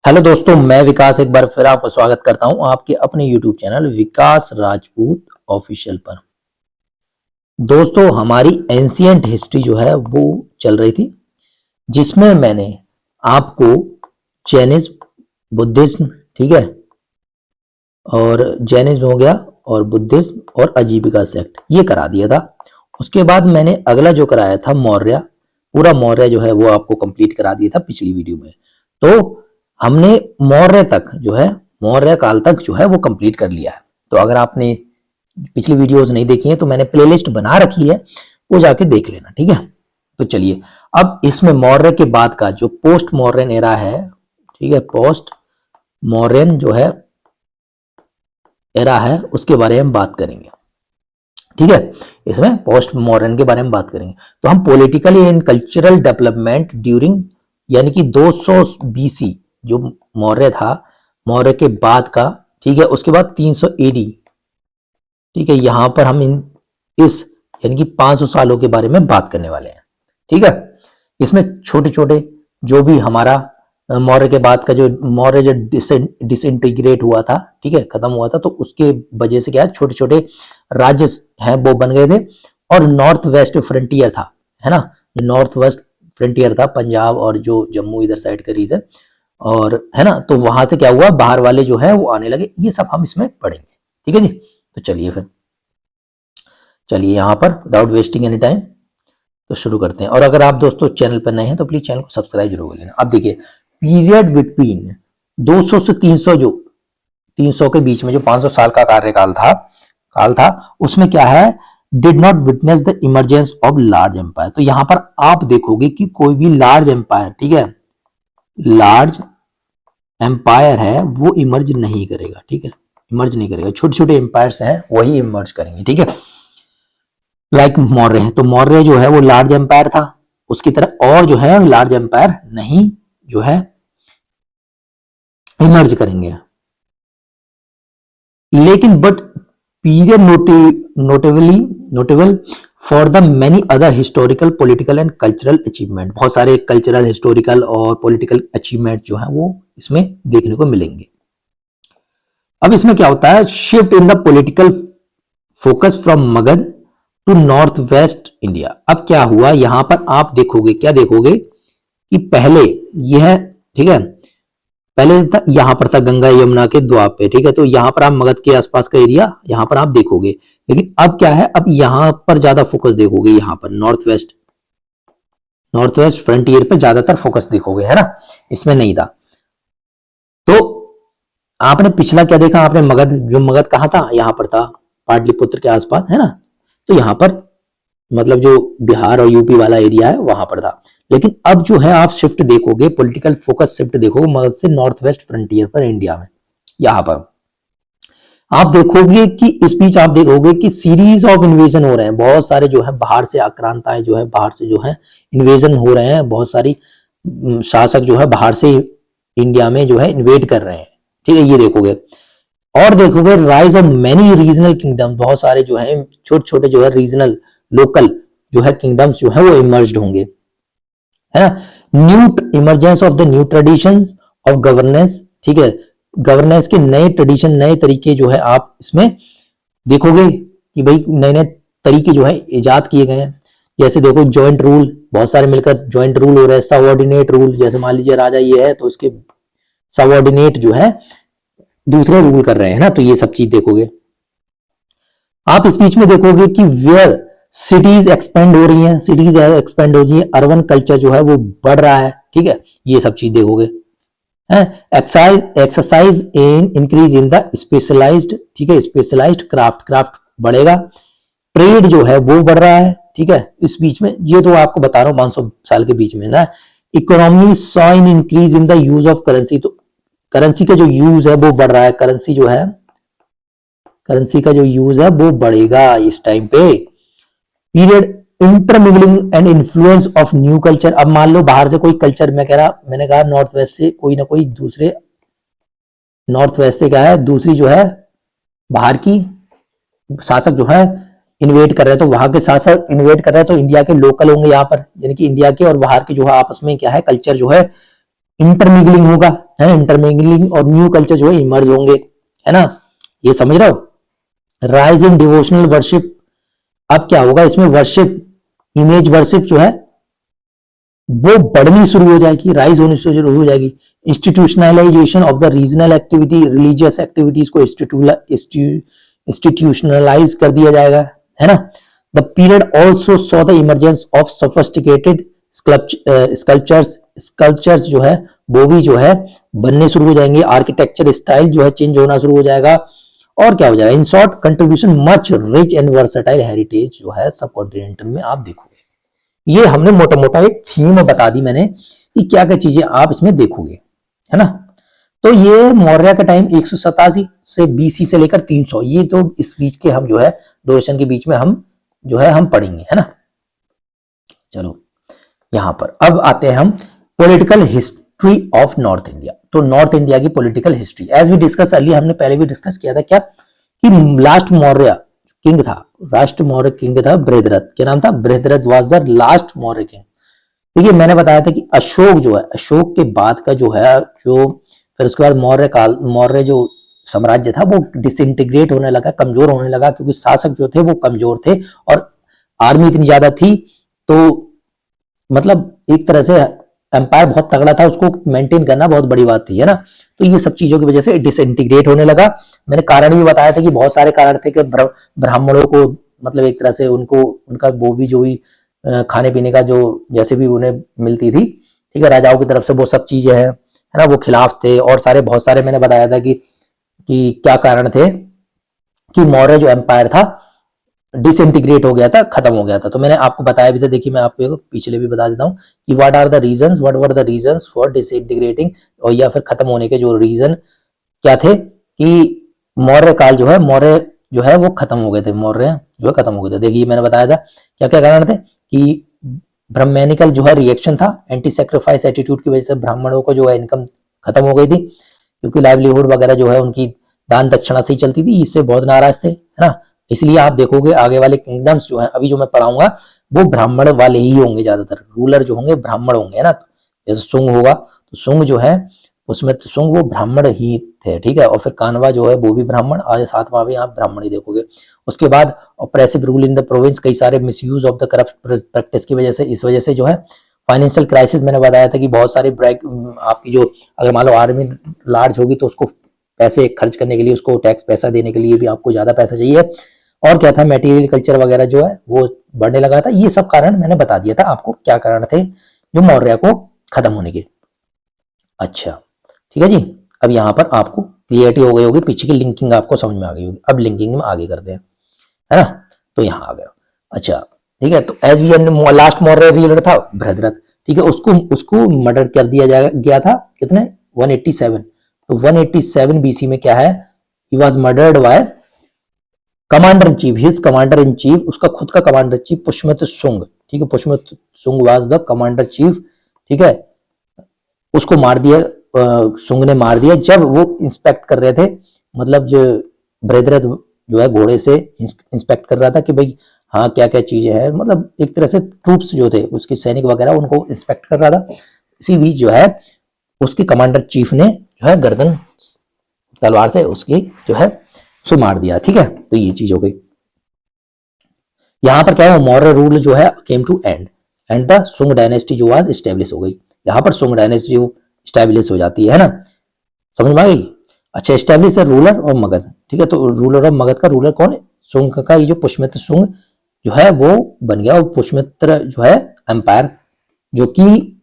Hello दोस्तों, मैं विकास एक बार फिर आपका स्वागत करता हूं आपके अपने YouTube चैनल विकास राजपूत ऑफिशियल पर। दोस्तों, हमारी एंशियंट हिस्ट्री जो है वो चल रही थी, जिसमें मैंने आपको जैनिज्म, बुद्धिज्म, ठीक है, और जैनिज्म हो गया और बुद्धिज्म और अजीविका सेक्ट ये करा दिया था। उसके बाद मैंने अगला जो कराया था मौर्य, पूरा मौर्य जो है वो आपको कंप्लीट करा दिया था पिछली वीडियो में। तो हमने मौर्य तक जो है, मौर्य काल तक जो है वो कंप्लीट कर लिया है। तो अगर आपने पिछली वीडियोस नहीं देखी है तो मैंने प्लेलिस्ट बना रखी है, वो जाके देख लेना, ठीक है। तो चलिए, अब इसमें मौर्य के बाद का जो पोस्ट मौर्यन एरा है, ठीक है, पोस्ट मौर्यन जो है एरा है उसके बारे में बात करेंगे, ठीक है। इसमें पोस्ट मॉडर्न के बारे में बात करेंगे। तो हम politically and cultural development during, यानी कि 200 बीसी जो मौर्य था, मौर्य के बाद का, ठीक है, उसके बाद 300 एडी, ठीक है, यहां पर हम इस यानी कि 500 सालों के बारे में बात करने वाले हैं, ठीक है। इसमें छोटे छोटे जो भी हमारा मौर्य के बाद का जो मौर्य जो डिसइंटीग्रेट हुआ था, ठीक है, खत्म हुआ था, तो उसके वजह से क्या है, छोटे छोटे राज्य हैं वो बन गए थे। और नॉर्थ वेस्ट फ्रंटियर था, है ना, जो नॉर्थ वेस्ट फ्रंटियर था, पंजाब और जो जम्मू इधर साइड का रीजन, और है ना, तो वहां से क्या हुआ, बाहर वाले जो है वो आने लगे। ये सब हम इसमें पढ़ेंगे, ठीक है जी। तो चलिए फिर, चलिए यहां पर विदाउट वेस्टिंग एनी टाइम तो शुरू करते हैं। और अगर आप दोस्तों चैनल पर नए हैं तो प्लीज चैनल को सब्सक्राइब जरूर कर लेना। अब देखिए, पीरियड बिटवीन 200 से 300, जो 300 के बीच में जो 500 साल का कार्यकाल था, उसमें क्या है, did not witness the emergence of large empire. तो यहां पर आप देखोगे कि कोई भी लार्ज एम्पायर, ठीक है, लार्ज एम्पायर है वो इमर्ज नहीं करेगा, ठीक है, इमर्ज नहीं करेगा। छोटे छोटे एम्पायर्स हैं वही इमर्ज करेंगे, ठीक है। लाइक मौर्य है, तो मौर्य जो है वो लार्ज एम्पायर था, उसकी तरह और जो है लार्ज एम्पायर नहीं जो है इमर्ज करेंगे। लेकिन but period notable for the many other historical, political and cultural achievement. बहुत सारे कल्चरल, हिस्टोरिकल और पॉलिटिकल अचीवमेंट जो है वो इसमें देखने को मिलेंगे। अब इसमें क्या होता है, shift in the political focus from Magadha to north west India. अब क्या हुआ, यहां पर आप देखोगे, क्या देखोगे कि पहले यह, ठीक है, पहले था यहां पर था गंगा यमुना के द्वार पे, ठीक है, तो यहां पर आप मगध के आसपास का एरिया यहां पर आप देखोगे। लेकिन अब क्या है, अब यहां पर ज्यादा फोकस देखोगे, यहां पर नॉर्थ वेस्ट फ्रंटियर पे ज्यादातर फोकस देखोगे, है ना, इसमें नहीं था। तो आपने पिछला क्या देखा, आपने मगध, जो मगध कहां था, यहां पर था, पाटलिपुत्र के आसपास, है ना, तो यहां पर मतलब जो बिहार और यूपी वाला एरिया है वहां पर था। लेकिन अब जो है आप शिफ्ट देखोगे, पॉलिटिकल फोकस शिफ्ट देखोगे मगध से नॉर्थ वेस्ट फ्रंटियर पर इंडिया में। यहां पर आप देखोगे कि इस बीच आप देखोगे कि सीरीज ऑफ इन्वेजन हो रहे हैं, बहुत सारे जो है बाहर से आक्रांताएं जो है, बाहर से जो है इन्वेजन हो रहे हैं, बहुत सारी शासक जो है बाहर से इंडिया में जो है इन्वेड कर रहे हैं, ठीक है, ये देखोगे। और देखोगे rise of many regional kingdom, बहुत सारे जो है छोटे छोटे जो है रीजनल, लोकल जो है किंगडम्स जो है वो इमर्ज्ड होंगे, है ना। New emergence of the new traditions of governance, ठीक है, गवर्नेंस के नए ट्रेडिशन, नए तरीके जो है आप इसमें देखोगे कि भाई नए नए तरीके जो है इजाद किए गए हैं। जैसे देखो जॉइंट रूल, बहुत सारे मिलकर जॉइंट रूल हो रहे हैं। सबऑर्डिनेट रूल, जैसे मान लीजिए राजा ये है तो उसके सबऑर्डिनेट जो है दूसरे रूल कर रहे हैं ना, तो ये सब चीज देखोगे आप। इस बीच में देखोगे कि वेयर सिटीज एक्सपेंड हो रही हैं, सिटीज एक्सपेंड हो रही है, अर्बन कल्चर जो है वो बढ़ रहा है, ठीक है, ये सब चीज देखोगे। Exercise in increase in the specialised, ठीक है, स्पेशलाइज्ड क्राफ्ट बढ़ेगा। ट्रेड जो है वो बढ़ रहा है, ठीक है, इस बीच में, ये तो आपको बता रहा हूं 500 साल के बीच में ना। Economy saw in increase in the use of currency, तो करेंसी का जो यूज है वो बढ़ रहा है, करेंसी जो है, करेंसी का जो यूज है वो बढ़ेगा इस टाइम पे। Period intermingling and influence of new culture. अब मान लो बाहर से कोई कल्चर, मैंने कहा नॉर्थ वेस्ट से कोई ना कोई दूसरे, नॉर्थ वेस्ट से क्या है, दूसरी जो है बाहर की शासक जो है इन्वेट कर रहे हैं, तो वहां के शासक इन्वेट कर रहे हैं तो इंडिया के लोकल होंगे यहाँ पर, यानी कि इंडिया के और बाहर के जो है आपस में क्या है, कल्चर जो है इंटरमिंगलिंग होगा, है, इंटरमिंगलिंग और न्यू कल्चर जो है इमर्ज होंगे, है ना, ये समझ रहे हो। राइज इन डिवोशनल वर्शिप, अब क्या होगा इसमें, वर्शिप, इमेज वर्शिप जो है वो बढ़नी शुरू हो जाएगी, राइज होनी शुरू हो जाएगी। Institutionalisation of the regional activity, religious activities को इंस्टीट्यूशनलाइज कर दिया जाएगा, है ना। The period also saw the emergence of sophisticated sculptures जो है वो भी जो है बनने शुरू हो जाएंगे, आर्किटेक्चर स्टाइल जो है चेंज होना शुरू हो जाएगा, और क्या हो जाएगा, in short contribution much rich and versatile heritage जो है सब कॉन्टिनेंटल में आप देखोगे। ये हमने मोटा मोटा एक थीम बता दी मैंने कि क्या क्या चीजें आप इसमें देखोगे, है ना। तो ये मौर्य का टाइम 187 से बीसी से लेकर 300, ये तो इस बीच के हम जो है ड्यूरेशन के बीच में हम जो है हम पढ़ेंगे, है ना। चलो यहां पर अब आते हैं हम political history of north India. तो नॉर्थ इंडिया की political history as we discuss earlier, हमने पहले भी डिस्कस किया था क्या कि लास्ट मौर्य किंग था, राष्ट्र मौर्य किंग था बृहद्रथ, क्या नाम था, Brihadratha was the last Maurya king. देखिए मैंने बताया था कि अशोक जो है, अशोक के बाद का जो है जो फिर उसके बाद मौर्य काल, मौर्य जो साम्राज्य था वो डिसइंटीग्रेट होने लगा, कमजोर होने लगा, क्योंकि शासक जो थे वो कमजोर थे और आर्मी इतनी ज्यादा थी, तो मतलब एक तरह से एम्पायर बहुत तगड़ा था, उसको मेंटेन करना बहुत बड़ी बात थी, है ना। तो ये सब चीजों की वजह से डिसइंटीग्रेट होने लगा। मैंने कारण भी बताया था कि बहुत सारे कारण थे कि ब्राह्मणों को मतलब एक तरह से उनको उनका वो भी जो भी खाने पीने का जो जैसे भी उन्हें मिलती थी, ठीक है, राजाओं की तरफ से वो सब चीजें हैं, है ना, वो खिलाफ थे, और सारे बहुत सारे मैंने बताया था कि क्या कारण थे कि मौर्य जो एम्पायर था डिसइंटीग्रेट हो गया था, खत्म हो गया था। तो मैंने आपको बताया भी था, देखिए मैं आपको पिछले भी बता देता हूँ कि what were the reasons for disintegrating, और या फिर खत्म होने के जो रीजन क्या थे कि मौर्य काल जो है, मौर्य जो है वो खत्म हो गए थे, मौर्य जो है खत्म हो गए थे। देखिए मैंने बताया था क्या क्या कारण थे कि ब्राह्मणिकल जो है रिएक्शन था, एंटी सेक्रीफाइस एटीट्यूड की वजह से ब्राह्मणों को जो है इनकम खत्म हो गई थी, क्योंकि लाइवलीहुड वगैरह जो है उनकी दान दक्षिणा से ही चलती थी, इससे बहुत नाराज थे, है ना। इसलिए आप देखोगे आगे वाले किंगडम्स जो है अभी जो मैं पढ़ाऊंगा वो ब्राह्मण वाले ही होंगे, ज्यादातर रूलर जो होंगे ब्राह्मण होंगे, है ना। जैसे सुंग होगा तो सुंग जो है उसमें तो सुंग वो ब्राह्मण ही थे, ठीक है, और फिर कानवा जो है वो भी ब्राह्मण, आज सातवां भी आप ब्राह्मण ही देखोगे। उसके बाद oppressive rule in the province, कई सारे misuse of the corrupt practice की वजह से, इस वजह से जो है फाइनेंशियल क्राइसिस, मैंने बताया था कि बहुत सारी आपकी जो अगर मान लो आर्मी लार्ज होगी तो उसको पैसे खर्च करने के लिए, उसको टैक्स पैसा देने के लिए भी आपको ज्यादा पैसा चाहिए, और क्या था मटेरियल कल्चर वगैरह जो है वो बढ़ने लगा था। ये सब कारण मैंने बता दिया था आपको क्या कारण थे जो मौर्य को खत्म होने के। अच्छा ठीक है जी, अब यहाँ पर आपको क्लियरिटी हो गई होगी, पीछे की लिंकिंग आपको समझ में आ गई होगी। अब लिंकिंग में आगे करते हैं, है ना। तो यहाँ आ गया, अच्छा ठीक है। तो as we last Maurya ruler था बृहद्रथ, ठीक है, उसको मर्डर कर दिया गया था, कितने 187। तो 187 बीसी में क्या है, he was murdered by commander in chief, his commander in chief, उसका खुद का कमांडर चीफ पुष्यमित्र शुंग, ठीक है, Pushyamitra Shunga was the commander chief, ठीक है, उसको मार दिया, शुंग ने मार दिया जब वो इंस्पेक्ट कर रहे थे, मतलब जो बृहद्रथ जो है घोड़े से इंस्पेक्ट कर रहा था कि भाई हाँ क्या क्या चीजें हैं, मतलब एक तरह से ट्रूप्स जो थे उसके सैनिक वगैरह उनको इंस्पेक्ट कर रहा था। इसी बीच जो है उसके कमांडर चीफ ने जो है गर्दन तलवार से उसकी जो है उसे मार दिया, ठीक है। तो ये चीज हो गई। यहां पर क्या है, मौर्य रूल जो है came to and the Sunga dynasty जो वाज एस्टेब्लिश हो गई। यहां पर सुंग डायनेस्टी एस्टेब्लिश हो जाती है ना, समझ में आ गई। अच्छा, एस्टेब्लिश है रूलर और मगध, ठीक है। तो रूलर और मगध का रूलर कौन है, सुंग का ये जो पुष्यमित्र शुंग जो है वो बन गया, और पुष्यमित्र जो है एम्पायर जो कि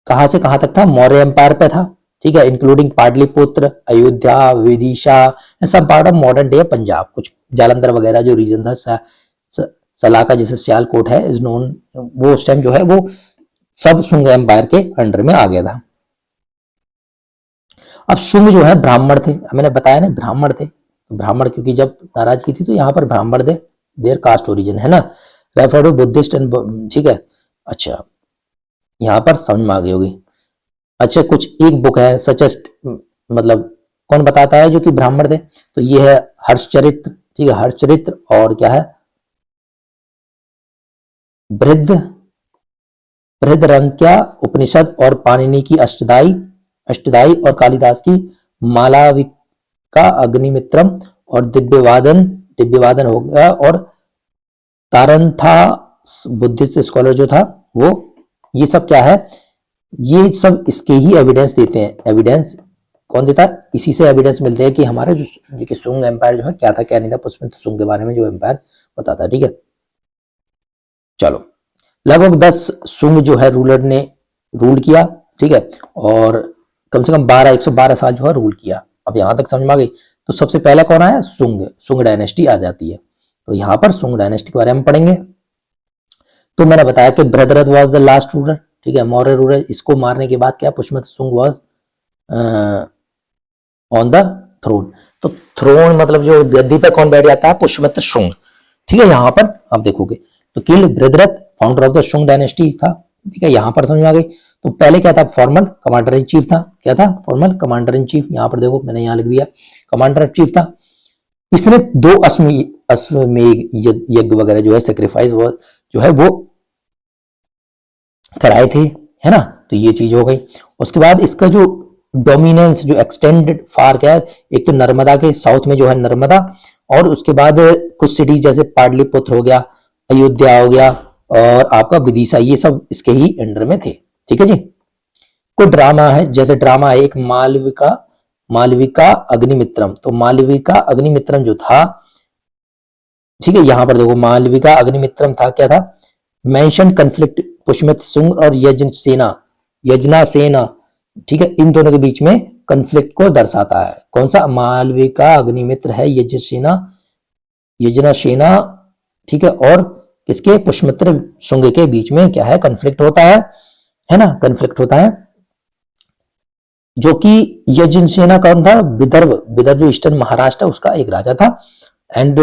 कहां से कहां तक था, मौर्य एम्पायर पे था, ठीक है, इंक्लूडिंग पाटलिपुत्र, अयोध्या, विदिशा, सब part of modern day Punjab, कुछ जालंधर वगैरह जो रीजन था, सलाह का जैसे सियालकोट है इज नोन, वो उस टाइम जो है वो सब शुंग एम्पायर के अंडर में आ गया था। अब शुंग जो है ब्राह्मण थे, मैंने बताया ना ब्राह्मण थे, तो ब्राह्मण क्योंकि जब नाराजगी थी तो यहाँ पर ब्राह्मण थे, देयर कास्ट ओरिजिन, है ना, रेफर टू बुद्धिस्ट एंड, ठीक है। अच्छा यहाँ पर समझ में आ गई होगी। अच्छा, कुछ एक बुक है सचेस्ट, मतलब कौन बताता है जो कि ब्राह्मण थे, तो ये है हर्षचरित्र, ठीक है, हर्षचरित्र, और क्या है बृहद्रंक्या उपनिषद और पाणिनि की अष्टदाई, अष्टधाई और कालिदास की मालाविका अग्निमित्रम और दिव्यवादन हो गया, और तारंथा बुद्धिस्ट स्कॉलर जो था वो, ये सब क्या है, ये सब इसके ही एविडेंस देते हैं। एविडेंस कौन देता है? इसी से एविडेंस मिलते हैं कि हमारे जो कि सुंग एम्पायर जो है क्या था क्या नहीं था, पुष्पमित्र सुंग के बारे में जो एम्पायर बताता है। ठीक है, चलो, लगभग 10 सुंग जो है रूलर ने रूल किया। ठीक है, और कम से कम 112 साल जो है रूल किया। अब यहां तक समझ में आ गई। तो सबसे पहला कौन आया? सुंग डायनेस्टी आ जाती है। तो यहां पर सुंग डायनेस्टी के बारे में पढ़ेंगे। तो मैंने बताया कि Brihadratha was the last ruler. ठीक है, मौर्य रूलर। इसको मारने के बाद क्या, पुष्पमित्र सुंग वाज ऑन द थ्रोन। तो थ्रोन मतलब जो गद्दी पर कौन बैठ जाता है? पुष्पमित्र शुंग। ठीक है, यहां पर आप देखोगे तो kill Brihadratha, founder of the Shunga dynasty था। ठीक है, यहां पर समझ में आ गई। तो पहले क्या था? फॉर्मल कमांडर इन चीफ था। क्या था? Formal commander in chief. यहां पर देखो मैंने यहां लिख दिया कमांडर इन चीफ था। इसने 2 अश्वमेध यज्ञ वगैरह जो है, सेक्रीफाइस जो है वो कराए थे, है ना। तो ये चीज हो गई। उसके बाद इसका जो डोमिनेंस जो एक्सटेंडेड फार क्या है, एक तो नर्मदा के साउथ में जो है नर्मदा, और उसके बाद कुछ सिटीज जैसे पाटलिपुत्र हो गया, अयोध्या हो गया, और आपका विदिशा, ये सब इसके ही अंडर में थे। ठीक है जी। कोई ड्रामा है, जैसे ड्रामा है एक मालविका अग्निमित्रम। तो मालविका अग्निमित्रम जो था, ठीक है, यहां पर देखो मालविका अग्निमित्रम था, क्या था? मेंशन कन्फ्लिक्ट पुष्यमित्र सुंग और यजना सेना। ठीक है, इन दोनों के बीच में कन्फ्लिक्ट को दर्शाता है। कौन सा? मालविका अग्निमित्र है, यजना सेना। ठीक है, और किसके? पुष्यमित्र सुंग के बीच में क्या है? कन्फ्लिक्ट होता है ना, कन्फ्लिक्ट होता है। जो कि यजन सेना कौन था? विदर्भ जो ईस्टर्न महाराष्ट्र उसका एक राजा था, एंड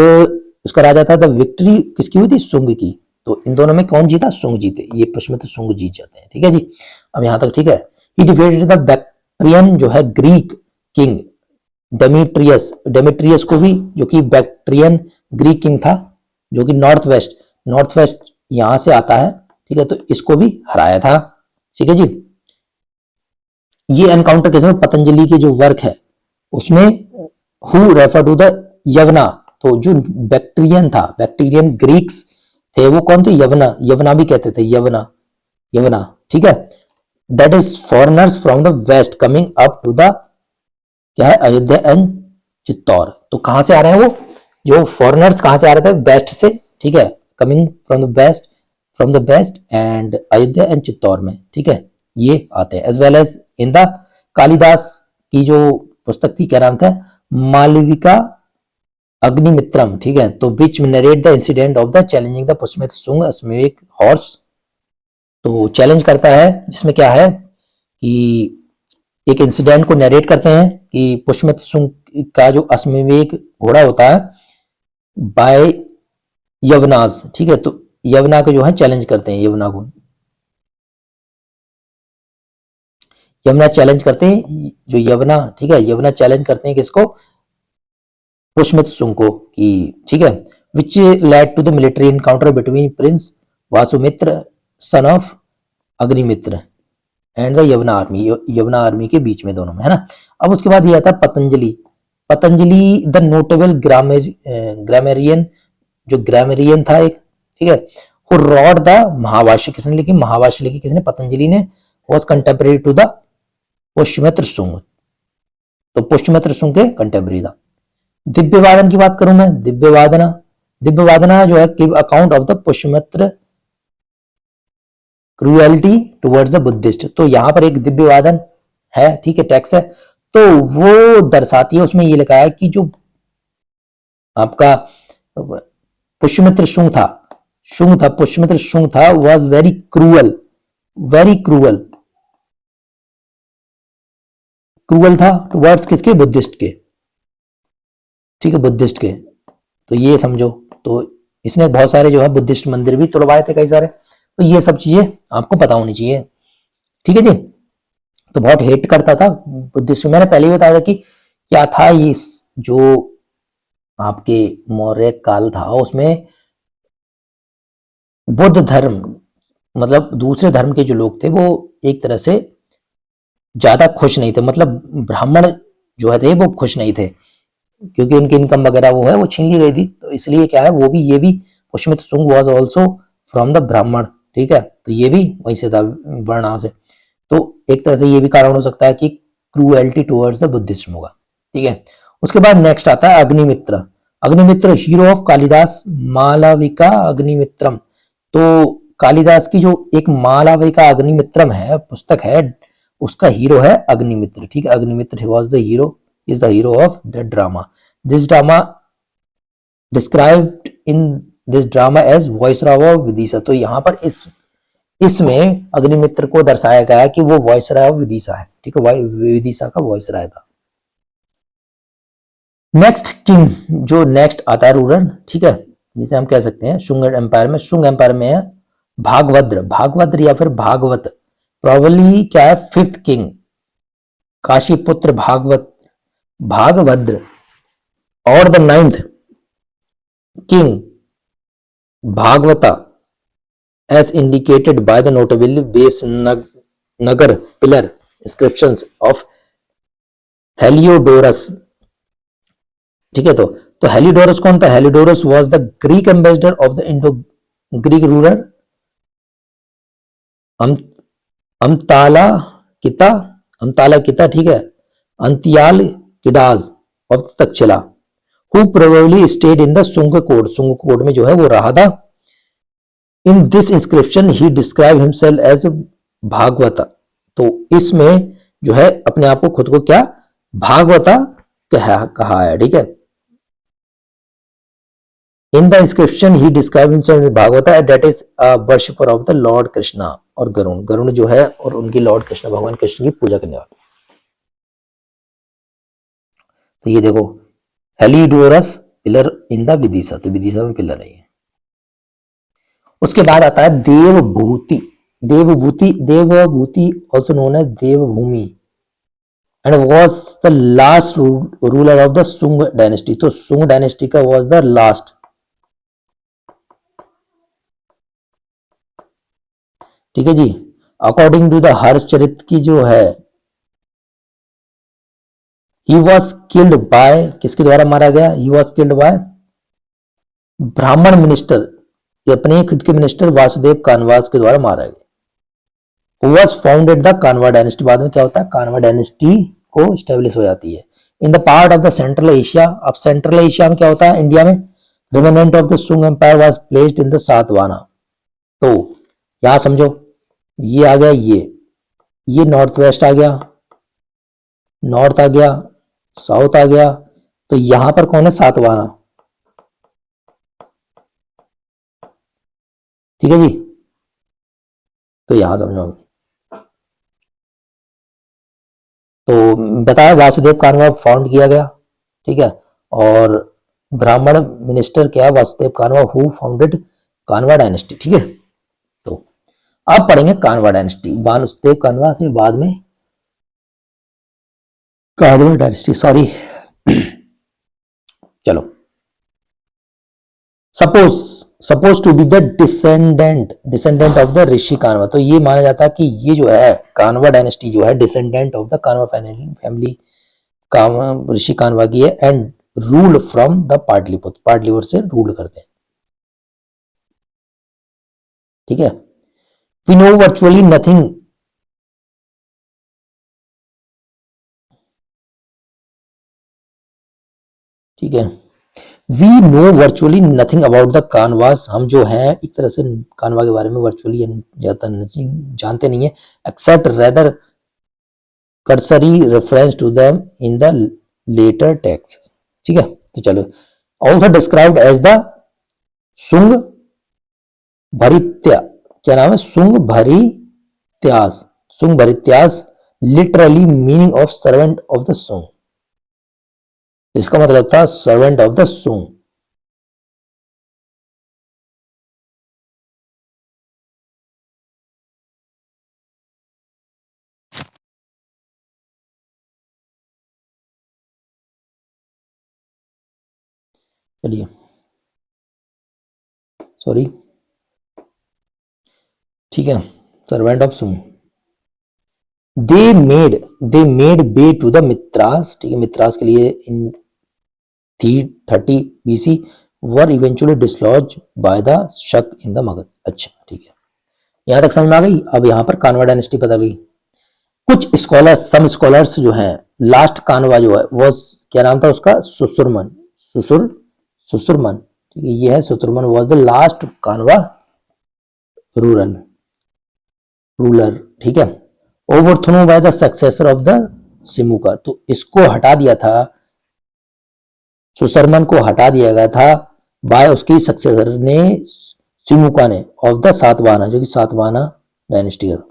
उसका राजा था। द विक्ट्री किसकी हुई थी? सुंग की। तो इन दोनों में कौन जीता? सुंग जीते। ये पुष्यमित्र सुंग जीत जाते हैं। ठीक है जी, अब यहां तक ठीक है। ही डिफीटेड द बैक्ट्रियन जो है ग्रीक किंग डेमेट्रियस को भी, जो कि बैक्ट्रियन ग्रीक किंग था, जो कि नॉर्थ वेस्ट यहां से आता है। ठीक है, तो इसको भी हराया था। ठीक है जी। ये एनकाउंटर किसमें? पतंजलि के जो वर्क है उसमें हु रेफर टू द यवना। तो जो बैक्टीरियन ग्रीक्स थे वो कौन थे? यवना भी कहते थे, यवना। ठीक है, that is foreigners from the west coming up to the क्या है? अयोध्या एंड चित्तौर। तो कहां से आ रहे हैं वो? जो फॉरेनर्स कहां से आ रहे थे? वेस्ट से। ठीक है, coming from the west and Ayodhya and Chittor में। ठीक है, ये आते हैं। As well as in the Kalidasa की जो पुस्तक थी, क्या नाम था? मालविका अग्निमित्रम। ठीक है, तो which narrate the incident of the challenging the Pushyamitra Sunga Ashvamedha horse. तो चैलेंज करता है, जिसमें क्या है कि एक इंसिडेंट को नरेट करते हैं कि पुष्यमित्र सुंग का जो अश्वमेध घोड़ा होता है बाय यवनाज। ठीक है, तो यवना को जो है चैलेंज करते हैं, यवना चैलेंज करते हैं जो यवना। ठीक है, यवना चैलेंज करते हैं किसको? पुष्यमित्र सुंग को। कि ठीक है, which led to the military encounter between prince Vasumitra son of Agnimitra and the Yavana army के बीच में, दोनों में, है ना। अब उसके बाद ये आता है पतंजलि द नोटेबल ग्रामेरियन, जो ग्रामेरियन था एक। ठीक है, हु रॉड द महाभाष्य। किसने लिखी? महाभाष्य लिखी किसने? पतंजलि ने। Was contemporary to the Pushyamitra Sunga. तो पुष्यमित्र सुंग के कंटेम्परेरी था। दिव्यवादन की बात करूं मैं, दिव्यवादना जो है give account of the Pushyamitra cruelty towards the Buddhist. तो यहां पर एक दिव्यवादन है, ठीक है, टेक्स्ट है, तो वो दर्शाती है, उसमें ये लिखा है कि जो आपका पुष्यमित्र पुष्यमित्र शुंग था, वॉज वेरी क्रूअल था टुवर्ड्स किसके? बुद्धिस्ट के। ठीक है, बुद्धिस्ट के। तो ये समझो, तो इसने बहुत सारे जो है बुद्धिस्ट मंदिर भी तोड़वाए थे, कई सारे। तो ये सब चीजें आपको पता होनी चाहिए। ठीक है जी। तो बहुत हेट करता था बुद्धिस्ट। मैंने पहले ही बताया था कि क्या था ये, जो आपके मौर्य काल था उसमें बुद्ध धर्म, मतलब दूसरे धर्म के जो लोग थे वो एक तरह से ज्यादा खुश नहीं थे, मतलब ब्राह्मण जो है थे वो खुश नहीं थे, क्योंकि उनकी इनकम वगैरह वो है वो छीन ली गई थी, तो इसलिए क्या है वो भी, ये भी Pushyamitra Shunga was also from the ब्राह्मण, ठीक है, तो ये भी वहीं से था, वर्णा से। तो एक तरह से ये भी कारण हो सकता है कि क्रूएल्टी टुवर्ड्स द बुद्धिज्म होगा, ठीक है। उसके बाद नेक्स्ट आता है अग्निमित्र। Agnimitra hero of Kalidas Malvika Agnimitram. तो कालिदास की जो एक मालविका अग्निमित्रम है पुस्तक है, उसका हीरो है अग्निमित्र, ठीक है। Agnimitra was the hero, is the hero of the drama. This drama described in this drama as viceroy of Vidisha. तो यहाँ पर इसमें अग्निमित्र को दर्शाया गया है कि वो वॉइसराय ऑफ विदिशा है, ठीक है, विदिशा का वॉइसराय था। नेक्स्ट किंग जो नेक्स्ट आता है रूलर, ठीक है, जिसे हम कह सकते हैं शुंग एम्पायर में, शुंग एम्पायर में है भागवद्र, भागवद्र या फिर भागवत, प्रोबेबली क्या है फिफ्थ किंग, काशीपुत्र भागवत, भागवद्र, और the ninth king Bhagavata as indicated by the notably base nagar pillar inscriptions of Heliodorus, ठीक है। तो हेलियोडोरस कौन था? Heliodorus was the Greek ambassador of the Indo Greek ruler um Antialcidas, Antialcidas, ठीक है, Antialcidas of Takshashila, who probably stayed in the Sunga court में जो है वो रहा था। In this inscription he describe himself as Bhagavata. तो इसमें जो है अपने आप को खुद को क्या भागवता कहा है, ठीक है। In the inscription he describe himself as Bhagavata, that is worshipper of the lord Krishna और गरुण, गरुण जो है और उनकी लॉर्ड कृष्ण, भगवान कृष्ण की पूजा करने वाले। तो ये देखो हेलिडोरस पिलर इन द विदिशा, तो विदिशा में पिलर नहीं है। उसके बाद आता है Devabhuti, Devabhuti, Devabhuti also known as Devabhumi, and was the last ruler of the Sunga dynasty. तो सुंग डायनेस्टी का वॉज द लास्ट, ठीक है जी। अकॉर्डिंग टू द हर्षचरित की जो है, ही वॉज किल्ड बाय, किसके द्वारा मारा गया? ही वॉज किल्ड बाय ब्राह्मण मिनिस्टर, अपने खुद के मिनिस्टर वासुदेव कानवास के द्वारा मारा गया। हु वॉज फाउंडेड द कानवा डायनेस्टी। बाद में क्या होता है? कानवा डायनेस्टी को स्टेब्लिश हो जाती है in the part of the central Asia. अब सेंट्रल एशिया में क्या होता है? इंडिया में remnant of the Sunga empire was placed in the Satavahana. तो यहां समझो, ये आ गया, ये नॉर्थ वेस्ट आ गया, नॉर्थ आ गया, साउथ आ गया, तो यहां पर कौन है? सातवाहना, ठीक है जी। तो यहां समझो, तो बताया वासुदेव कानवा फाउंड किया गया, ठीक है, और ब्राह्मण मिनिस्टर क्या है? वासुदेव कानवा, हु फाउंडेड कानवा डायनेस्टी, ठीक है। तो अब पढ़ेंगे कानवा डायनेस्टी, वासुदेव कानवा से बाद में कानवा डायनेस्टी, सॉरी चलो। Suppose suppose to be the descendant of the rishi Kanva. तो ये माना जाता है कि ये जो है कानवा डायनेस्टी जो है डिसेंडेंट ऑफ द कानवा फैमिली, कानवा ऋषि कानवा की है, and rule from the Pataliputra, Pataliputra से रूल करते हैं, ठीक है। वी नो वर्चुअली नथिंग, ठीक है, we know virtually nothing about the Kanvas. हम जो है एक तरह से कानवा के बारे में वर्चुअली ज्यादा जानते नहीं है, except rather cursory reference to them in the later texts, ठीक है। तो चलो, also described as the सुंग भरित्या, क्या नाम है? Sunga Bhrityas, Sunga Bhrityas, literally meaning of servant of the Sunga. इसका मतलब था सर्वेंट ऑफ द सुंग। चलिए, सॉरी, ठीक है, servant of Sunga. They made way to the Mitras, ठीक है, मित्रास के लिए in 330 BC were eventually dislodge by the Shaka in the Magadh. अच्छा ठीक है, यहां तक समझ में आ गई। अब यहां पर कानवा डायनेस्टी पता गई। कुछ स्कॉलर्स, सम स्कॉलर्स जो है, लास्ट कानवा जो है वो क्या नाम था उसका, सुसुरमन, सुसुरमन, ठीक है, ये है सुसुरमन वाज द लास्ट कानवा रूलर, ठीक है, overthrown by the successor of the Simuka. तो इसको हटा दिया था, सुसरमन को हटा दिया गया था बाय उसकी सक्सेसर ने, सिमुका ने, ऑफ द सातवाहना, जो कि सातवाहना डायनेस्टी का था।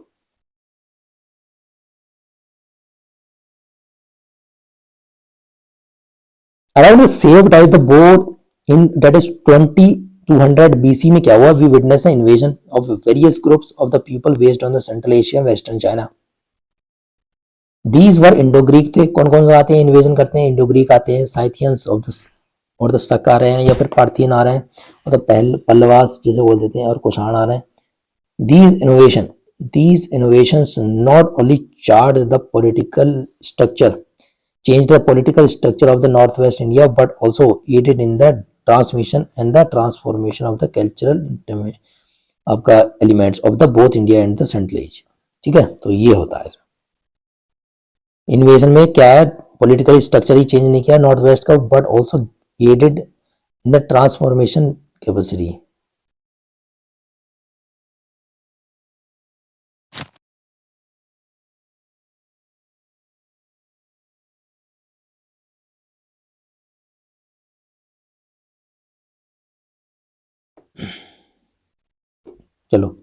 Around saved by the bore in that is 2200 BC में क्या हुआ, we witness the invasion of various groups of the people based on the central Asia, western China. These were Indo Greek थे। कौन कौन से आते हैं इन्वेजन करते हैं, इंडो ग्रीक आते हैं, साइथियंस ऑफ द और द शक आ रहे हैं, या फिर पार्थियन आ रहे हैं, और द पल्लवास जिसे बोल देते हैं, और कुषाण आ रहे हैं। these innovations not only changed the political structure of the northwest India, but also aided in the transmission and the transformation of the cultural आपका elements of the both India and the Central Asia। ठीक है, तो ये होता है invasion में क्या है, पॉलिटिकल स्ट्रक्चर ही चेंज नहीं किया नॉर्थ वेस्ट का, but also added in the transformation capacity. चलो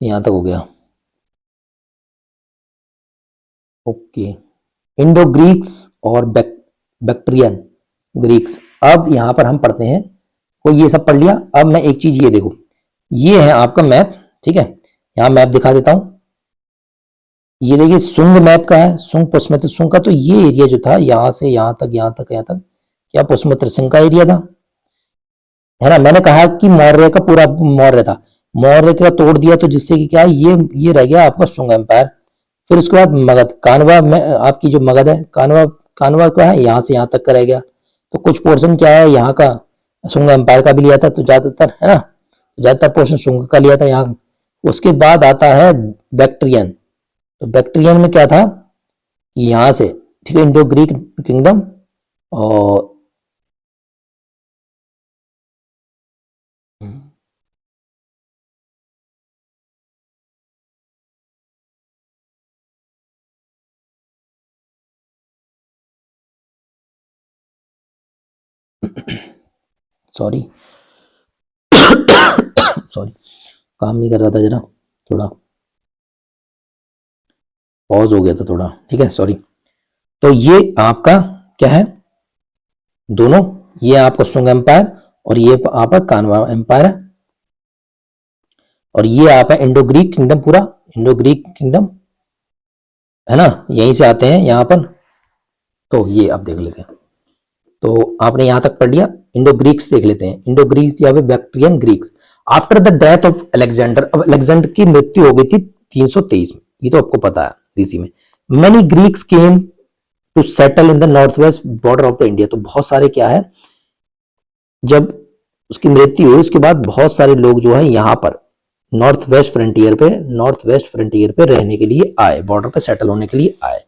यहां तक हो गया, ओके। इंडो ग्रीक्स और बैक्ट्रियन ग्रीक्स, अब यहां पर हम पढ़ते हैं, कोई ये सब पढ़ लिया। अब मैं एक चीज ये देखो, ये है आपका मैप, ठीक है, यहां मैप दिखा देता हूं। ये देखिए सुंग मैप का है, सुंग पुष्मित्र सुंग का, तो ये एरिया जो था यहां से यहां तक यहां तक यहां तक क्या पुष्मित्र सिंह का एरिया था, है ना। मैंने कहा कि मौर्य का पूरा मौर्य था, मौर्य का तोड़ दिया तो जिससे कि क्या है, ये रह गया आपका सुंग एम्पायर। फिर उसके बाद मगध, कानवा में आपकी जो मगध है, कानवा क्या है, यहाँ से यहाँ तक का रह गया। तो कुछ पोर्शन क्या है यहाँ का सुंग एम्पायर का भी लिया था, तो ज्यादातर है ना, ज्यादातर पोर्शन सुंग का लिया था यहाँ। उसके बाद आता है बैक्ट्रियन, तो बैक्ट्रियन में क्या था, यहाँ से, ठीक है, इंडो ग्रीक किंगडम, और सॉरी सॉरी काम नहीं कर रहा था जरा, थोड़ा पॉज हो गया था थोड़ा, ठीक है, सॉरी। तो ये आपका क्या है, दोनों, ये आपका सुंग एम्पायर और ये आपका कानवा एम्पायर है, और ये आपका इंडो ग्रीक किंगडम, पूरा इंडो ग्रीक किंगडम, है ना, यहीं से आते हैं यहाँ पर। तो ये आप देख लेते हैं, तो आपने यहां तक पढ़ लिया। इंडो ग्रीक्स देख लेते हैं, इंडो ग्रीक्स या Bactrian Greeks. After the death of Alexander, अब अलेक्जेंडर की मृत्यु हो गई थी 323 में, ये तो आपको पता है बीसी में। Many Greeks came to settle in the north west border of the India, तो बहुत सारे क्या है, जब उसकी मृत्यु हुई उसके बाद बहुत सारे लोग जो है यहाँ पर नॉर्थ वेस्ट फ्रंटियर पे रहने के लिए आए, बॉर्डर पे सेटल होने के लिए आए।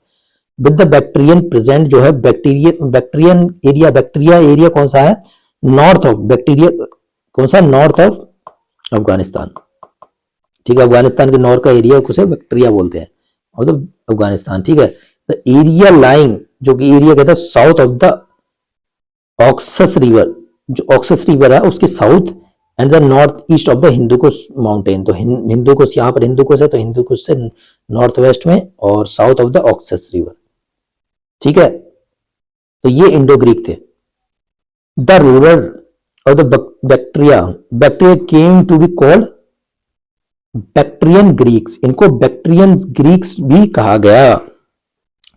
विद द बैक्ट्रियन प्रेजेंट जो है, बैक्ट्रियन एरिया, बैक्टीरिया एरिया कौन सा है, नॉर्थ ऑफ बैक्टीरिया, कौन सा, नॉर्थ ऑफ अफगानिस्तान, ठीक है, अफगानिस्तान के नॉर्थ का एरिया उसे बैक्टीरिया बोलते हैं, और तो अफगानिस्तान, ठीक है। द एरिया लाइंग, जो कि एरिया कहता है south of the Oxus river, जो ऑक्सस रिवर है उसके south, and the north east of the Hindu Kush mountain, तो हिंदुकुश, यहाँ पर हिंदुकुश है, तो हिंदुकुश से नॉर्थ वेस्ट में, और south of the Oxus river, ठीक है। तो ये इंडो ग्रीक थे। द रूरल और the bacteria came to be called Bactrian Greeks, इनको बैक्ट्रियन ग्रीक्स भी कहा गया,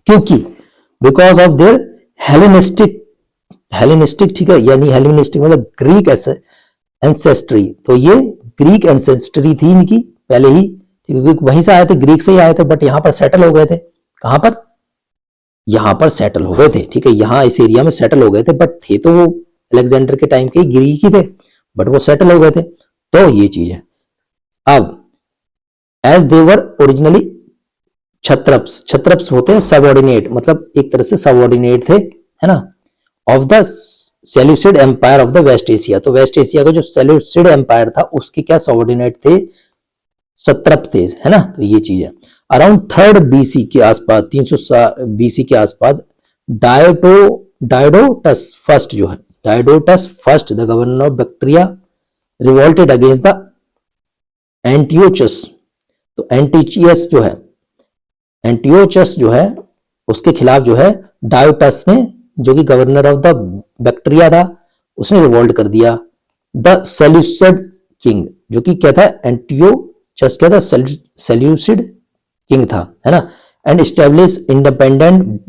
क्योंकि बिकॉज ऑफ देयर हेलेनिस्टिक, ठीक है, यानी हेलेनिस्टिक मतलब ग्रीक एंसेस्ट्री, तो ये ग्रीक एंसेस्ट्री थी इनकी पहले ही, ठीक है, क्योंकि वहीं से आए थे, ग्रीक से ही आए थे, बट यहाँ पर सेटल हो गए थे। कहाँ पर? यहाँ पर सेटल हो गए थे। ठीक है, यहाँ इस एरिया में सेटल हो गए थे, बट थे तो वो अलेक्जेंडर के टाइम के ग्रीक ही थे, बट वो सेटल हो गए थे। तो ये चीज है। अब एज देवर ओरिजिनली क्षत्रप्स, क्षत्रप्स होते हैं सबऑर्डिनेट, मतलब एक तरह से सबऑर्डिनेट थे, है ना, of the Seleucid empire of the west Asia. तो वेस्ट एशिया का जो सेल्यूसिड एम्पायर था उसके क्या सबऑर्डिनेट थे? सत्रप थे, है ना। तो ये चीज है। अराउंड 3rd BC के आसपास, 300 BC के आसपास डायोडोटस फर्स्ट जो है, Diodotus first the governor of Bactria revolted against the Antiochus. तो एंटिचियस जो है, एंटियोचस जो है उसके खिलाफ जो है डायोटस ने, जो कि गवर्नर ऑफ द बैक्ट्रिया था, उसने रिवोल्ट कर दिया। द सेल्यूसिड किंग, जो कि क्या था? एंटियोचस क्या था? सेल्यूसिड किंग था, है ना। And establish independent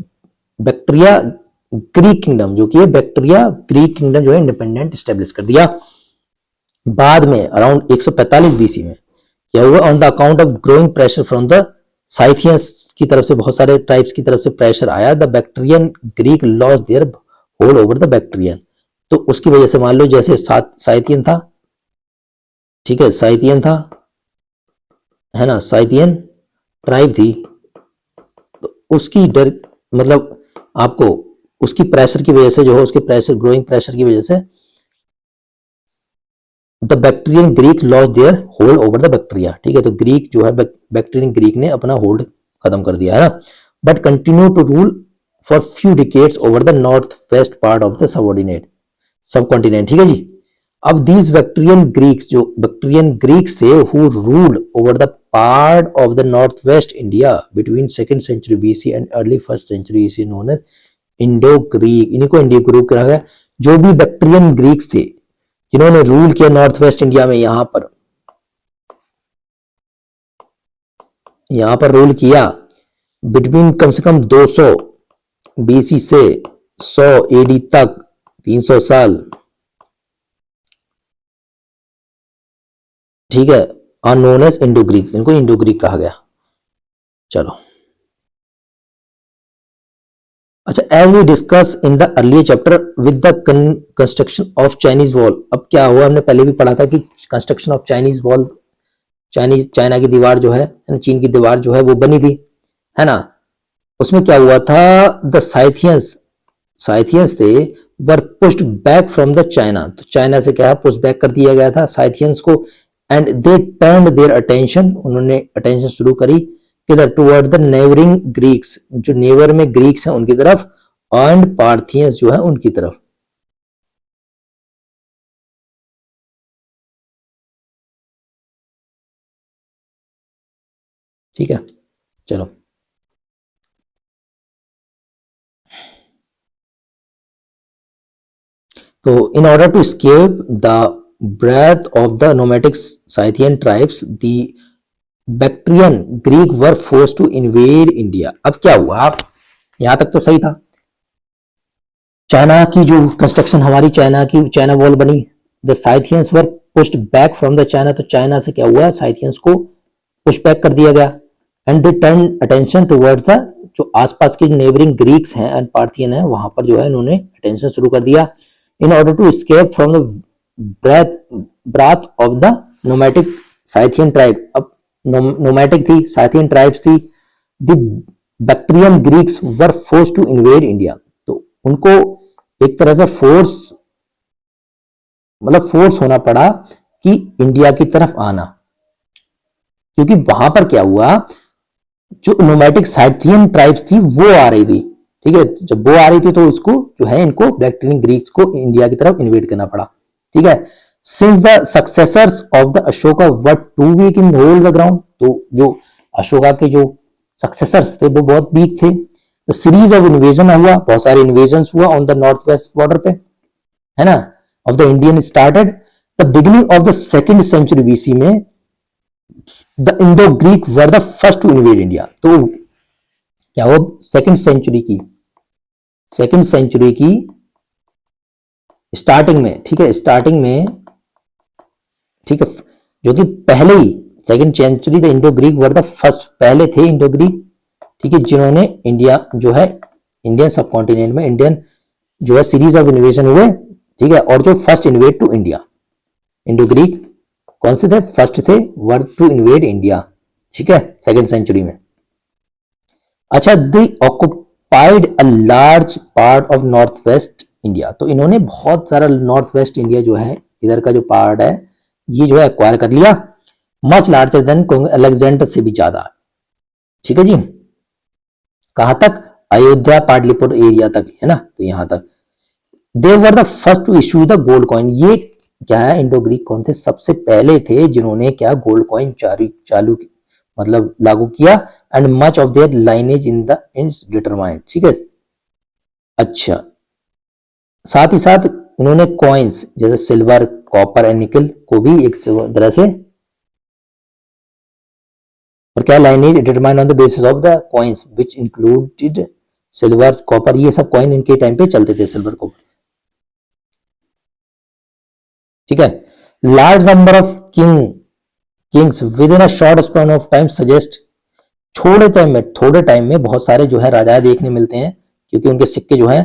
Bactria Greek kingdom, जो कि बैक्ट्रिया ग्रीक किंगडम जो है इंडिपेंडेंट एस्टेब्लिश कर दिया। बाद में अराउंड 145 BC में क्या हुआ? On the account of growing pressure from the Scythians की तरफ से, बहुत सारे ट्राइब्स की तरफ से प्रेशर आया, the Bactrian Greek lost their hold over the Bactrian. तो उसकी वजह से मान लो जैसे साइथियन था, ठीक है, साइथियन था, है ना, साइथियन ट्राइब थी, तो उसकी डर, मतलब आपको उसकी प्रेशर की वजह से जो है, उसके प्रेशर, ग्रोइंग प्रेशर की वजह से the Bactrian Greek lost their hold over the bacteria. ठीक है, तो ग्रीक जो है, बैक्टीरियन ग्रीक ने अपना होल्ड खत्म कर दिया, है ना। But continue to rule for few decades over the north west part of the subordinate subcontinent. ठीक है जी। अब दीज बैक्टीरियन ग्रीक्स, जो बैक्टीरियन ग्रीक्स थे, who ruled over the part of the north west India between 2nd century BC and early 1st century BC known as Indo Greek. इन्हीं को Indo Greek कहा गया। जो भी बैक्टीरियन ग्रीक्स थे जिन्होंने रूल किया नॉर्थ वेस्ट इंडिया में, यहां पर रूल किया बिटवीन कम से कम 200 BC से 100 AD तक, 300 साल, ठीक है, are known as Indo Greek. इनको इंडो ग्रीक कहा गया। चलो, अच्छा, as we discuss in the earlier chapter with the construction of Chinese wall. अब क्या हुआ, हमने पहले भी पढ़ा था कि construction of Chinese wall, China की दीवार जो है, चीन की दीवार जो है वो बनी थी, है ना। उसमें क्या हुआ था? द साइथियंस थे were pushed back from the China. तो चाइना से क्या पुश बैक कर दिया गया था साइथियंस को। And they turned their attention, उन्होंने अटेंशन शुरू करी किधर? टुवर्ड द नेबरिंग ग्रीक्स, जो नेबर में ग्रीक्स हैं उनकी तरफ, एंड पार्थियंस जो है उनकी तरफ। ठीक है, चलो, तो in order to escape the wrath of the nomadic Scythian tribes, the Bactrian Greek were forced to invade India। अब क्या हुआ? यहां तक तो सही था। चाइना की जो कंस्ट्रक्शन, हमारी चाइना वॉल बनी, the Scythians were pushed back from the China. तो चाइना से क्या हुआ? साइथियंस को पुश बैक कर दिया गया। And they turn attention towards जो आसपास के नेबरिंग ग्रीक्स हैं एंड पार्थियन है, वहां पर जो है इन्होंने अटेंशन शुरू कर दिया। in order to escape from the wrath of the nomadic Scythian tribe। अब nomadic थी, Scythian tribes थी, the Bactrian Greeks were forced to invade India। तो उनको एक तरह से फोर्स होना पड़ा कि इंडिया की तरफ आना, क्योंकि वहां पर क्या हुआ, जो नोमैटिक साइथियन ट्राइब्स थी वो आ रही थी। ठीक है, जब वो आ रही थी तो इसको जो है, इनको बैक्टीरियन ग्रीक्स को इंडिया की तरफ इन्वेट करना पड़ा। ठीक है, since the successors of the Ashoka were too weak in hold the ground. तो जो अशोका के जो सक्सेसर्स थे वो बहुत वीक थे। द सीरीज ऑफ इन्वेजन हुआ, बहुत सारे इन्वेजन हुआ on the north west border पे, है ना, of the Indian started the beginning of the 2nd century BC में the Indo Greek were the first to invade India. तो क्या हुआ? सेकेंड सेंचुरी की स्टार्टिंग में, ठीक है, जो कि पहले ही second century the Indo Greek were the first, पहले थे इंडो ग्रीक, ठीक है, जिन्होंने इंडिया जो है इंडियन सब कॉन्टिनेंट में इंडियन जो है सीरीज ऑफ इन्वेशन हुए, ठीक है, और जो first invade to India, Indo Greek कौन से थे, फर्स्ट थे वर टू इन्वेड इंडिया, ठीक है, सेकेंड सेंचुरी में। अच्छा, the occupied a large part of north west India, तो इन्होंने बहुत सारा नॉर्थ वेस्ट इंडिया जो है इधर का जो पार्ट है ये जो है एक्वायर कर लिया, मच लार्जर देन अलेक्जेंडर से भी ज्यादा, ठीक है जी। कहां तक, अयोध्या पाटलिपुत्र एरिया तक, है ना, तो यहां तक। They were the first to issue the gold coin, ये क्या है, इंडो ग्रीक कौन थे, सबसे पहले थे जिन्होंने क्या गोल्ड कॉइन चालू मतलब लागू किया, and much of their lineage in the determined, ठीक है। अच्छा, साथ ही साथ इन्होंने कॉइन्स जैसे सिल्वर, कॉपर एंड निकल को भी एक तरह से, और क्या, lineage determine on the basis of the coins which included silver, copper, ये सब कॉइन इनके टाइम पे चलते थे, सिल्वर, कॉपर, ठीक है। Large number of Kings with in a short span of time suggest, थोड़े टाइम में बहुत सारे जो है राजा देखने मिलते हैं, क्योंकि उनके सिक्के जो है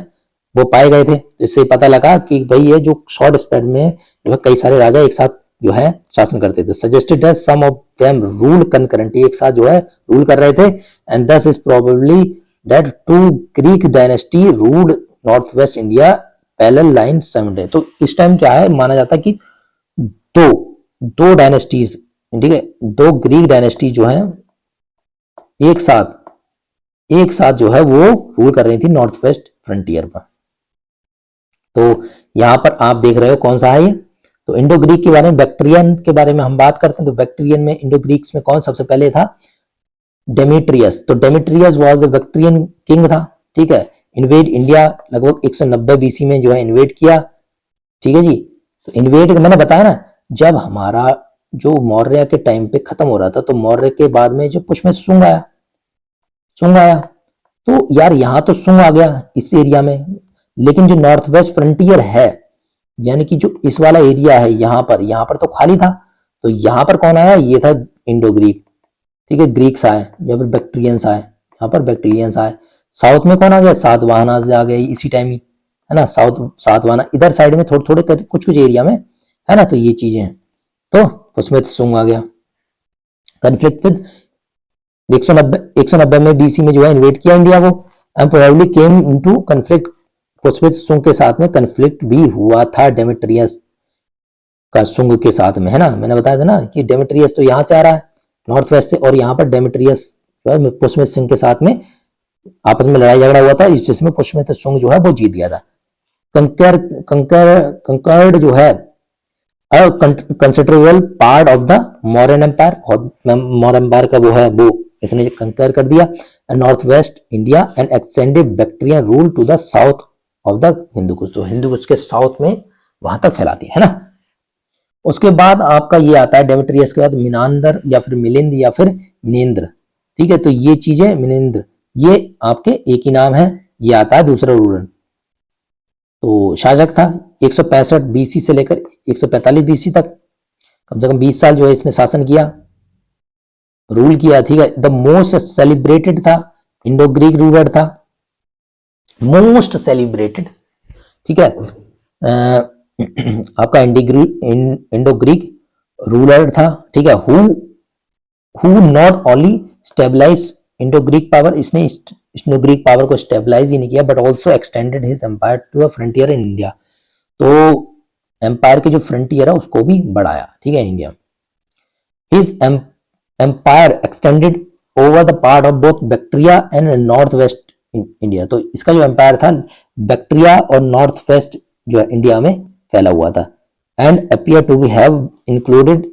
वो पाए गए थे, तो इससे पता लगा कि भाई ये जो शॉर्ट स्पैन में जो है कई सारे राजा एक साथ जो है शासन करते थे। Suggested that some of them rule concurrently, एक साथ जो है रूल कर रहे थे, and this is probably that two Greek dynasty ruled north west India parallel line someday. तो इस टाइम क्या है, माना जाता है कि दो दो डायनेस्टीज, ठीक है, दो ग्रीक डायनेस्टी जो है एक साथ जो है वो रूल कर रही थी नॉर्थ वेस्ट फ्रंटियर पर। तो यहां पर आप देख रहे हो कौन सा है ये, तो इंडो ग्रीक के बारे में, बैक्ट्रियन के बारे में हम बात करते हैं, तो बैक्ट्रियन में इंडो ग्रीक्स में कौन सबसे पहले था, डेमेट्रियस। तो Demetrius was the Bactrian king था, ठीक है, इन्वेड इंडिया लगभग 190 बीसी में जो है इन्वेड किया, ठीक है जी। तो इन्वेड मैंने बताया ना, जब हमारा जो मौर्य के टाइम पे खत्म हो रहा था, तो मौर्य के बाद में जो पुष्प में सुंग आया, तो यार यहां तो सुंग आ गया इस एरिया में, लेकिन जो नॉर्थ वेस्ट फ्रंटियर है, यानी कि जो इस वाला एरिया है यहाँ पर तो खाली था, तो यहाँ पर कौन आया, ये था इंडो ग्रीक, ठीक है, ग्रीक्स आए या फिर बैक्ट्रियंस आए, यहाँ पर बैक्ट्रियंस आए। साउथ में कौन आ गया, सातवाहना आ गए इसी टाइम ही, है ना, सातवाहना इधर साइड में थोड़े थोड़े कुछ कुछ एरिया में, है ना, तो ये चीजें हैं, तो उसमें सुंग आ गया। कन्फ्लिक्ट विद 190 में बीसी में जो है इन्वेट किया इंडिया को, and probably came into conflict, उसमें सुंग के साथ में कन्फ्लिक्ट भी हुआ था डेमेट्रियस का सुंग के साथ में, है ना, मैंने बताया था ना कि डेमेट्रियस तो यहाँ से आ रहा है नॉर्थ वेस्ट से, और यहाँ पर डेमेट्रियस जो है पुष्यमित्र सिंह के साथ में आपस में लड़ाई झगड़ा हुआ था, जिसमें पुष्यमित्र सिंह जो है वो जीत गया था। कंकर्ड जो है considerable part of the Mauryan empire, Maurya empire का वो है वो इसने कंकर कर दिया, north west India and extended Bactrian rule to the south of the Hindu Kush, तो हिंदू कुश के साउथ में वहां तक फैलाती है ना। उसके बाद आपका ये आता है डेमेट्रियस के बाद मिनांदर या फिर मिलिंद या फिर मिनेंद्र, ठीक है, तो ये चीजें मिनेंद्र ये आपके एक ही नाम है, ये आता है दूसरा रूरल। तो शासक था 165 बीसी से लेकर 145 बीसी तक, कम से कम 20 साल जो है इसने शासन किया, रूल किया, ठीक है। द मोस्ट सेलिब्रेटेड था, इंडो ग्रीक रूलर था, मोस्ट सेलिब्रेटेड, ठीक है, आपका इंडो ग्रीक रूलर था, ठीक है, who not only stabilise Indo Greek power, इसने इंडो ग्रीक पावर को स्टेबलाइज ही नहीं किया, but also extended his empire to the frontier in India, तो एम्पायर के जो फ्रंटियर है उसको भी बढ़ाया, ठीक है, India. His empire extended over the part of both Bactria and north west India, तो इसका जो एम्पायर था बैक्ट्रिया और नॉर्थ वेस्ट जो है इंडिया में फैला हुआ था, and appear to be have included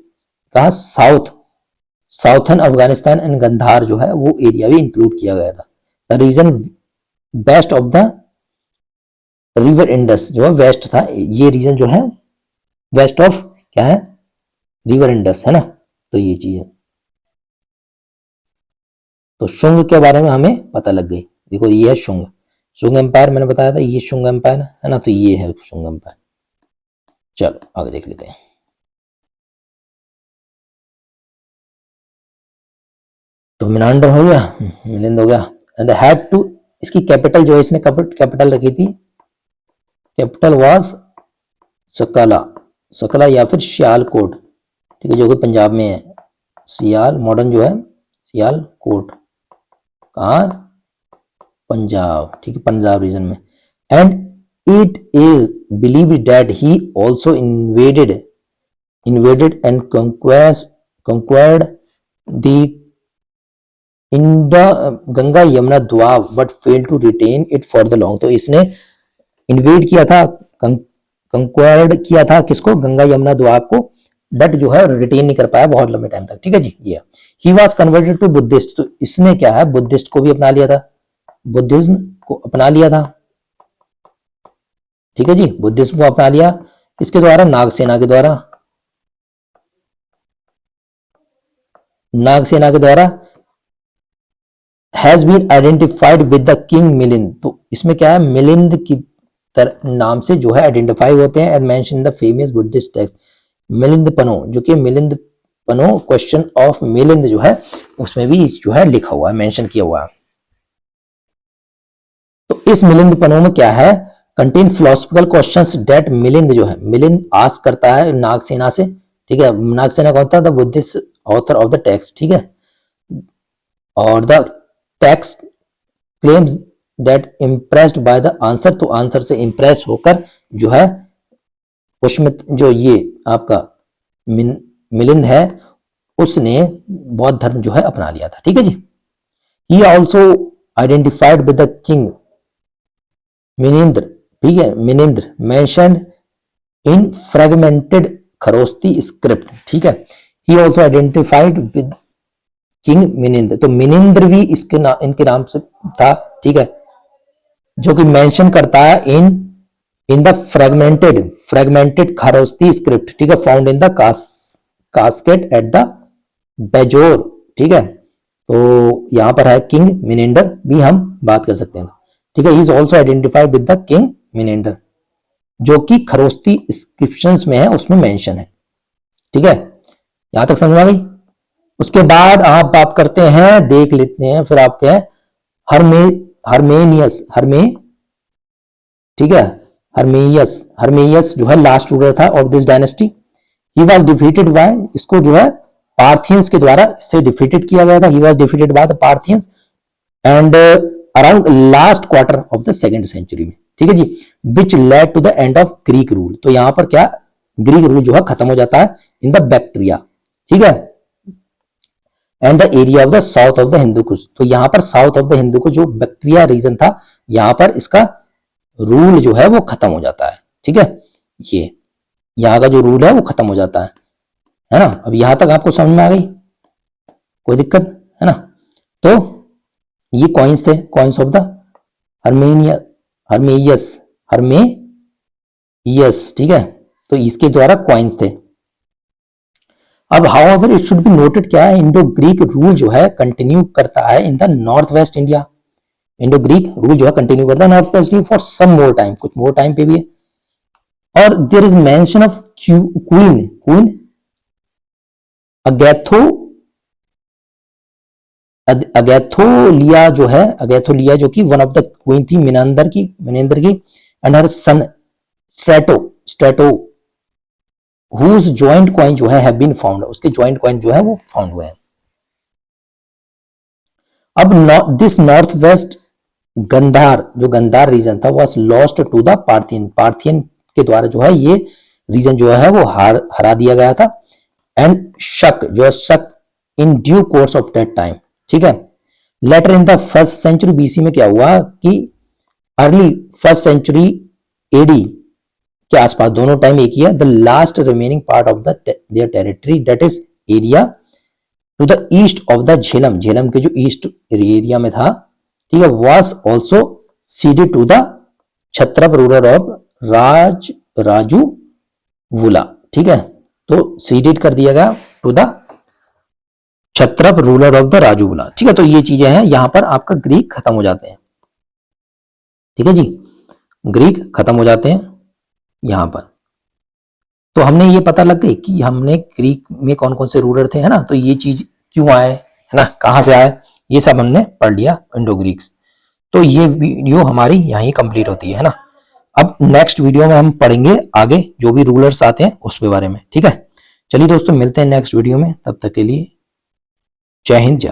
कहा साउथर्न अफगानिस्तान एंड गंधार जो है वो एरिया भी इंक्लूड किया गया था। The region west of the river Indus जो है वेस्ट था, ये रीजन जो है वेस्ट ऑफ क्या है रिवर इंडस, है ना, तो ये चीज है। तो शुंग के बारे में हमें पता लग गई, देखो ये है शुंग एम्पायर, मैंने बताया था ये शुंग एम्पायर है ना, तो ये है शुंग एम्पायर। चलो आगे देख लेते हैं। तो मिनांडर हो गया, मिलिंद हो गया। एंड हैड टू, इसकी कैपिटल जो है इसने कैपिटल रखी थी, कैपिटल वाज सकला, सकला या फिर सियालकोट, ठीक है, जो कि पंजाब में है। सियाल मॉडर्न जो है सियालकोट, कहाँ, पंजाब, ठीक है, पंजाब रीजन में। And it is believe that he also invaded and conquered the Ganga Yamuna Doab but fail to retain it for the long. तो इसने इन्वेड किया था, कंक्वायर्ड किया था किसको, गंगा यमुना द्वाब को, बट जो है रिटेन नहीं कर पाया बहुत लंबे टाइम तक, ठीक है जी। ये ही वाज कन्वर्टेड टू बुद्धिस्ट, तो इसने क्या है, बुद्धिस्ट को भी अपना लिया था, बुद्धिज्म को अपना लिया था, ठीक है जी, बुद्धिज्म को अपना लिया इसके द्वारा, नागसेना के द्वारा, नागसेना के द्वारा। Has been identified with the king Milinda, तो इसमें क्या है, मिलिंद की नाम से जो है आइडेंटिफाई होते हैं, as mention in the famous Buddhist text Milind Panho, जो कि मिलिंद पनो क्वेश्चन ऑफ मिलिंद जो है उसमें भी जो है लिखा हुआ है, मेंशन किया हुआ है। तो इस मिलिंद पनो में क्या है, contain philosophical questions that Milind जो है, मिलिंद आस्क करता है नागसेना से, ठीक है, नागसेना कौन था, the Buddhist author of the text, ठीक है, और the text claims that impressed by the answer, तो आंसर से इम्प्रेस होकर जो है उसमें जो ये आपका मिलिंद है उसने बौद्ध धर्म जो है अपना लिया था, ठीक है जी। He also identified with the king Menander, ठीक है, Menander mentioned in fragmented Kharosthi script, ठीक है, he also identified with king Menander, तो मिनिंद्र भी इसके इनके नाम से था, ठीक है, जो कि मेंशन करता है in the fragmented Kharosthi script, ठीक है, found in the casket at the Bajaur, ठीक है, तो यहां पर है किंग मिनिंडर भी हम बात कर सकते हैं, ठीक है। He is also identified with the king Menander, जो कि खरोस्ती इंस्क्रिप्शंस में है, उसमें मेंशन है, ठीक है, यहां तक समझ आ गई। उसके बाद आप बात करते हैं, देख लेते हैं फिर आपके हरमेनियस, ठीक है, हरमेनियस जो है लास्ट रूलर था of this dynasty. He was defeated bye, इसको जो है पार्थियंस के द्वारा इससे डिफीटेड किया गया था, he was defeated by the Parthians and around last quarter of the second century में, ठीक है जी, which led to the end of Greek rule, तो यहां पर क्या, ग्रीक रूल जो है खत्म हो जाता है इन द बैक्ट्रिया, ठीक है, and the area of the south of the Hindu Kush, तो यहां पर साउथ ऑफ द हिंदुकुश जो बैक्ट्रिया रीजन था, यहां पर इसका रूल जो है वो खत्म हो जाता है, ठीक है, ये यहां का जो रूल है वो खत्म हो जाता है ना। अब यहां तक आपको समझ में आ गई, कोई दिक्कत है ना। तो ये कॉइन्स थे, कॉइन्स ऑफ द हरमेनियस, ठीक है, तो इसके द्वारा कॉइन्स थे। अब however it should be noted, क्या है, इंडो ग्रीक रूल जो है कंटिन्यू करता है in the north west India, Indo Greek rule जो है कंटिन्यू करता है north west India for some more time, कुछ मोर टाइम पे भी है। और there is mention of queen Agathoclea जो है, अगैथोलिया जो कि वन ऑफ द क्वीन थी मिनेंदर की, and her son Strato whose joint coin जो है have been found, उसके joint coin जो है वो फाउंड हुए हैं। अब दिस नॉर्थ वेस्ट गंधार, जो गंधार रीजन था, was lost to the Parthian के द्वारा जो है ये रीजन जो है वो हरा दिया गया था। एंड शक जो है, Shaka in due course of that time, ठीक है। Later in the first century BC में क्या हुआ कि अर्ली फर्स्ट सेंचुरी एडी के आसपास, दोनों टाइम एक ही है, the last remaining part of their territory that is area to the east of the Jhelum, Jhelum के जो ईस्ट एरिया में था, ठीक है, was also ceded to the Kshatrapa ruler of Rajuvula, ठीक है, तो सीडेड कर दिया गया to the Kshatrapa ruler of the Rajuvula, ठीक है। तो ये चीजें हैं, यहां पर आपका ग्रीक खत्म हो जाते हैं, ठीक है जी, ग्रीक खत्म हो जाते हैं यहां पर। तो हमने ये पता लग गई कि हमने ग्रीक में कौन कौन से रूलर थे, है ना, तो ये चीज क्यों आए, है ना, कहाँ से आया, ये सब हमने पढ़ लिया इंडो ग्रीक्स। तो ये वीडियो हमारी यहीं कंप्लीट होती है ना। अब नेक्स्ट वीडियो में हम पढ़ेंगे आगे जो भी रूलर्स आते हैं उसके बारे में, ठीक है। चलिए दोस्तों, मिलते हैं नेक्स्ट वीडियो में, तब तक के लिए जय हिंद।